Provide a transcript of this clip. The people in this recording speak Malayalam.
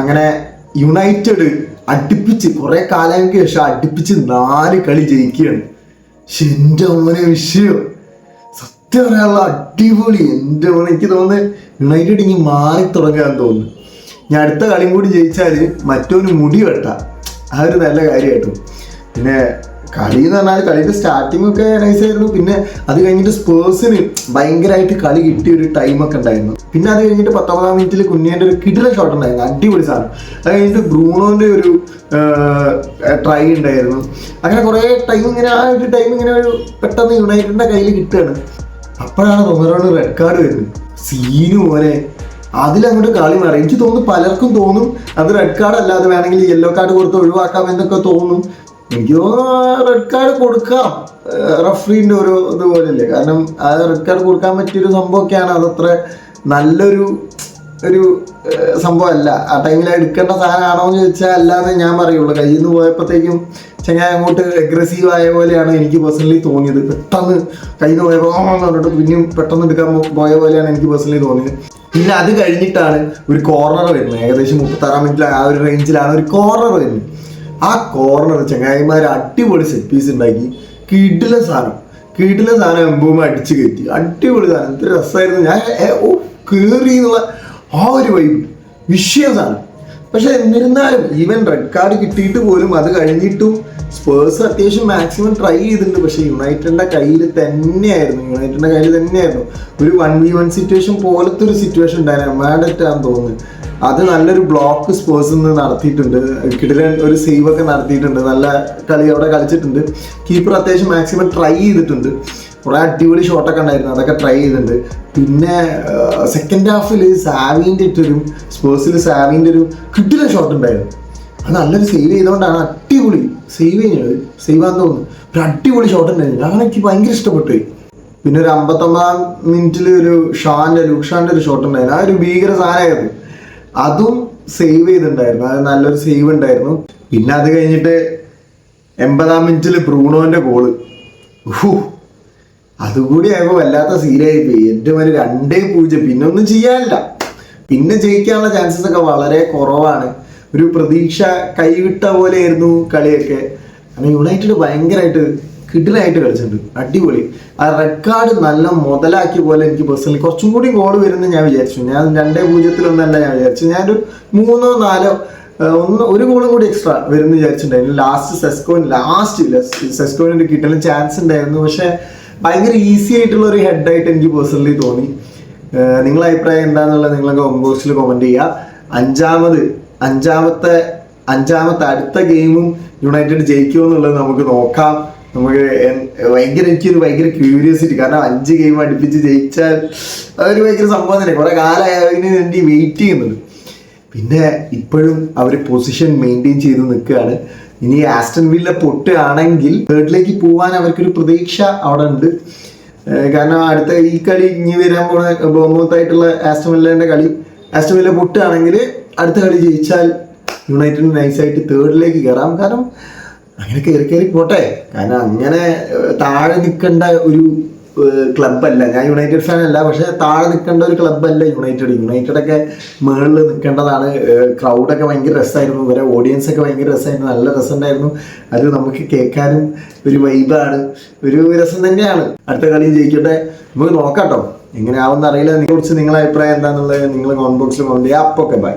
അങ്ങനെ യുണൈറ്റഡ് അടുപ്പിച്ച് കുറെ കാലങ്ങൾക്ക് ശേഷം അടുപ്പിച്ച് 4 കളി ജയിക്കുകയാണ്. പക്ഷെ എൻ്റെ മോനെ വിഷയം സത്യം പറയാനുള്ള അടിപൊളി. എൻ്റെ മോനെ എനിക്ക് തോന്നുന്നു യുണൈറ്റഡ് ഇനി മാറി തുടങ്ങാൻ തോന്നുന്നു. ഞാൻ അടുത്ത കളിയും കൂടി ജയിച്ചാൽ മറ്റൊരു മുടി വെട്ടാം. ആ ഒരു നല്ല കാര്യമായിട്ടും. പിന്നെ കളി എന്ന് പറഞ്ഞാൽ കളിയുടെ സ്റ്റാർട്ടിങ് ഒക്കെ നൈസായിരുന്നു. പിന്നെ അത് കഴിഞ്ഞിട്ട് സ്പേഴ്സിന് ഭയങ്കരമായിട്ട് കളി കിട്ടിയ ഒരു ടൈമൊക്കെ ഉണ്ടായിരുന്നു. പിന്നെ അത് കഴിഞ്ഞിട്ട് 19-ാം മിനിറ്റിൽ കുഞ്ഞേൻ്റെ ഒരു കിടിലൻ ഷോട്ട് ഉണ്ടായിരുന്നു, അടിപൊളി സാധനം. അത് കഴിഞ്ഞിട്ട് ബ്രൂണോൻ്റെ ഒരു ട്രൈ ഉണ്ടായിരുന്നു. അങ്ങനെ കുറേ ടൈം ഇങ്ങനെ ആ ഒരു ടൈം ഇങ്ങനെ ഒരു പെട്ടെന്ന് യുണൈറ്റഡിൻ്റെ കയ്യിൽ കിട്ടുകയാണ്. അപ്പോഴാണ് റൊമേറോയുടെ റെഡ് കാർഡ് വരുന്നത്. സീന് പോലെ അതിലങ്ങോട്ട് കളി മാറി. എനിക്ക് തോന്നുന്നു പലർക്കും തോന്നും അത് റെഡ് കാർഡ് അല്ലാതെ വേണമെങ്കിൽ യെല്ലോ കാർഡ് കൊടുത്ത് ഒഴിവാക്കാം എന്നൊക്കെ തോന്നും. എനിക്ക് തോന്നുന്നു റെഡ് കാർഡ് കൊടുക്കാം, റഫറിൻ്റെ ഒരു ഇതുപോലെയല്ലേ. കാരണം ആ റെഡ് കാർഡ് കൊടുക്കാൻ പറ്റിയൊരു സംഭവമൊക്കെയാണ്. അതത്ര നല്ലൊരു സംഭവമല്ല. ആ ടൈമിൽ എടുക്കേണ്ട സാധനമാണോ എന്ന് ചോദിച്ചാൽ അല്ലാതെ ഞാൻ പറയുള്ളൂ. കയ്യിൽ നിന്ന് പോയപ്പോഴത്തേക്കും ചെങ്ങായി അങ്ങോട്ട് അഗ്രസീവ് ആയ പോലെയാണ് എനിക്ക് പേഴ്സണലി തോന്നിയത്. പെട്ടെന്ന് കയ്യിൽ നിന്ന് പോയപ്പോൾ പറഞ്ഞിട്ട് പിന്നെയും പെട്ടെന്ന് എടുക്കാൻ പോയ പോലെയാണ് എനിക്ക് പേഴ്സണലി തോന്നിയത്. പിന്നെ അത് കഴിഞ്ഞിട്ടാണ് ഒരു കോർണർ വരുന്നത്. ഏകദേശം 36-ാം മിനിറ്റിൽ ആ ഒരു റേഞ്ചിലാണ് ഒരു കോർണർ വരുന്നത്. ആ കോർണർ ചങ്ങായിമാർ അടിപൊളി സെറ്റ് പീസ് ഉണ്ടാക്കി. കിടിലൻ സാധനം എംബൂമ അടിച്ചു കയറ്റി. അടിപൊളി സാധനം, എന്തൊരു രസമായിരുന്നു. ഞാൻ കയറി എന്നുള്ള ആ ഒരു വൈബ് വിഷയം സാധനം. പക്ഷെ എന്നിരുന്നാലും ഈവൻ റെഡ് കാർഡ് കിട്ടിയിട്ട് പോലും അത് കഴിഞ്ഞിട്ടും സ്പേഴ്സ് അത്യാവശ്യം മാക്സിമം ട്രൈ ചെയ്തിട്ടുണ്ട്. പക്ഷെ യുണൈറ്റഡിൻ്റെ കയ്യിൽ തന്നെയായിരുന്നു ഒരു 1v1 സിറ്റുവേഷൻ പോലത്തെ ഒരു സിറ്റുവേഷൻ ഉണ്ടായിരുന്നു. എമാഡറ്റാന്ന് തോന്നുന്നു. അത് നല്ലൊരു ബ്ലോക്ക് സ്പേഴ്സിൽ നിന്ന് നടത്തിയിട്ടുണ്ട്. കിടിലൻ ഒരു സേവ് ഒക്കെ നടത്തിയിട്ടുണ്ട്. നല്ല കളി അവിടെ കളിച്ചിട്ടുണ്ട്. കീപ്പർ അത്യാവശ്യം മാക്സിമം ട്രൈ ചെയ്തിട്ടുണ്ട്. കുറേ അടിപൊളി ഷോട്ടൊക്കെ ഉണ്ടായിരുന്നു, അതൊക്കെ ട്രൈ ചെയ്തിട്ടുണ്ട്. പിന്നെ സെക്കൻഡ് ഹാഫിൽ സ്പേഴ്സിൽ സാവിൻ്റെ ഒരു കിടിലൻ ഷോട്ട് ഉണ്ടായിരുന്നു. അത് നല്ലൊരു സേവ് ചെയ്തുകൊണ്ടാണ് അടിപൊളി സേവാന്ന് തോന്നുന്നു. ഒരു അടിപൊളി ഷോട്ട് ഉണ്ടായിരുന്നു. അങ്ങനെ എനിക്ക് ഭയങ്കര ഇഷ്ടപ്പെട്ടു. പിന്നെ ഒരു 59-ാം മിനിറ്റിൽ ഒരു ലൂക്ഷാൻ്റെ ഒരു ഷോട്ട് ഉണ്ടായിരുന്നു. ആ ഒരു ഭീകര സാധനമായിരുന്നു. അതും സേവ് ചെയ്തിട്ടുണ്ടായിരുന്നു. അത് നല്ലൊരു സേവ് ഉണ്ടായിരുന്നു. പിന്നെ അത് കഴിഞ്ഞിട്ട് 80-ാം മിനിറ്റിൽ ബ്രൂണോൻ്റെ ഗോള്, അതുകൂടി ആയപ്പോൾ വല്ലാത്ത സീനായി പോയി. എൻ്റെ മേലെ 2-0. പിന്നെ ഒന്നും ചെയ്യാനില്ല. പിന്നെ ജയിക്കാനുള്ള ചാൻസസ് ഒക്കെ വളരെ കുറവാണ്. ഒരു പ്രതീക്ഷ കൈവിട്ട പോലെയായിരുന്നു കളിയൊക്കെ. കാരണം യുണൈറ്റഡ് ഭയങ്കരമായിട്ട് കിടിലായിട്ട് കളിച്ചിട്ടുണ്ട്. അടിപൊളി. ആ റെഡ് കാർഡ് നല്ല മുതലാക്കിയ പോലെ എനിക്ക് പേഴ്സണലി കുറച്ചും കൂടി ഗോൾ വരുമെന്ന് ഞാൻ വിചാരിച്ചു. ഞാൻ 2-0 ഞാൻ വിചാരിച്ചു. ഞാനൊരു 3-4 ഒരു ഗോളും കൂടി എക്സ്ട്രാ വരുമെന്ന് വിചാരിച്ചിട്ടുണ്ടായിരുന്നു. സെസ്കോനിൻ്റെ കിട്ടലും ചാൻസ് ഉണ്ടായിരുന്നു. പക്ഷെ ഭയങ്കര ഈസി ആയിട്ടുള്ള ഒരു ഹെഡായിട്ട് എനിക്ക് പേഴ്സണലി തോന്നി. നിങ്ങളുടെ അഭിപ്രായം എന്താണെന്നുള്ളത് നിങ്ങളൊക്കെ കമന്റ് ബോക്സിൽ കമന്റ് ചെയ്യുക. അഞ്ചാമത്തെ അടുത്ത ഗെയിമും യുണൈറ്റഡ് ജയിക്കുമോ എന്നുള്ളത് നമുക്ക് നോക്കാം. എനിക്കൊരു ഭയങ്കര ക്യൂരിയോസിറ്റി. കാരണം 5 ഗെയിം അടുപ്പിച്ച് ജയിച്ചാൽ അതൊരു ഭയങ്കര സംഭവം തന്നെ. കുറെ കാലമായതിന് വേണ്ടി വെയിറ്റ് ചെയ്യുന്നത്. പിന്നെ ഇപ്പോഴും അവർ പൊസിഷൻ മെയിൻറ്റെയിൻ ചെയ്ത് നിൽക്കുകയാണ്. ഇനി ആസ്റ്റൺ വില്ല പൊട്ടുകയാണെങ്കിൽ തേർഡിലേക്ക് പോകാൻ അവർക്കൊരു പ്രതീക്ഷ അവിടെ ഉണ്ട്. കാരണം അടുത്ത ഈ കളി ഇനി വരാൻ പോണ ബോർമൗത്തായിട്ടുള്ള ആസ്റ്റൺ വില്ല പൊട്ടുകയാണെങ്കിൽ അടുത്ത കളി ജയിച്ചാൽ യുണൈറ്റഡ് നൈസായിട്ട് തേർഡിലേക്ക് കയറാം. കാരണം അങ്ങനെ കയറി പോട്ടെ. കാരണം അങ്ങനെ താഴെ നിൽക്കേണ്ട ഒരു ക്ലബ്ബല്ല. ഞാൻ യുണൈറ്റഡ് ഫാൻ അല്ല, പക്ഷെ താഴെ നിൽക്കേണ്ട ഒരു ക്ലബ്ബല്ല യുണൈറ്റഡൊക്കെ മുകളിൽ നിൽക്കേണ്ടതാണ്. ക്രൗഡൊക്കെ ഭയങ്കര രസമായിരുന്നു. ഇവരെ ഓഡിയൻസ് ഒക്കെ ഭയങ്കര രസമായിരുന്നു. നല്ല രസമുണ്ടായിരുന്നു. അത് നമുക്ക് കേൾക്കാനും ഒരു വൈബാണ്, ഒരു രസം തന്നെയാണ്. അടുത്ത കളിയും ജയിക്കട്ടെ, നമുക്ക് നോക്കാം കേട്ടോ. എങ്ങനെ ആവുമെന്ന് അറിയില്ല. ഇതിനെക്കുറിച്ച് നിങ്ങളുടെ അഭിപ്രായം എന്താണെന്നുള്ളത് നിങ്ങൾ കമന്റ് ബോക്സിൽ കമന്റ് ചെയ്യുക. അപ്പോൾ ബൈ.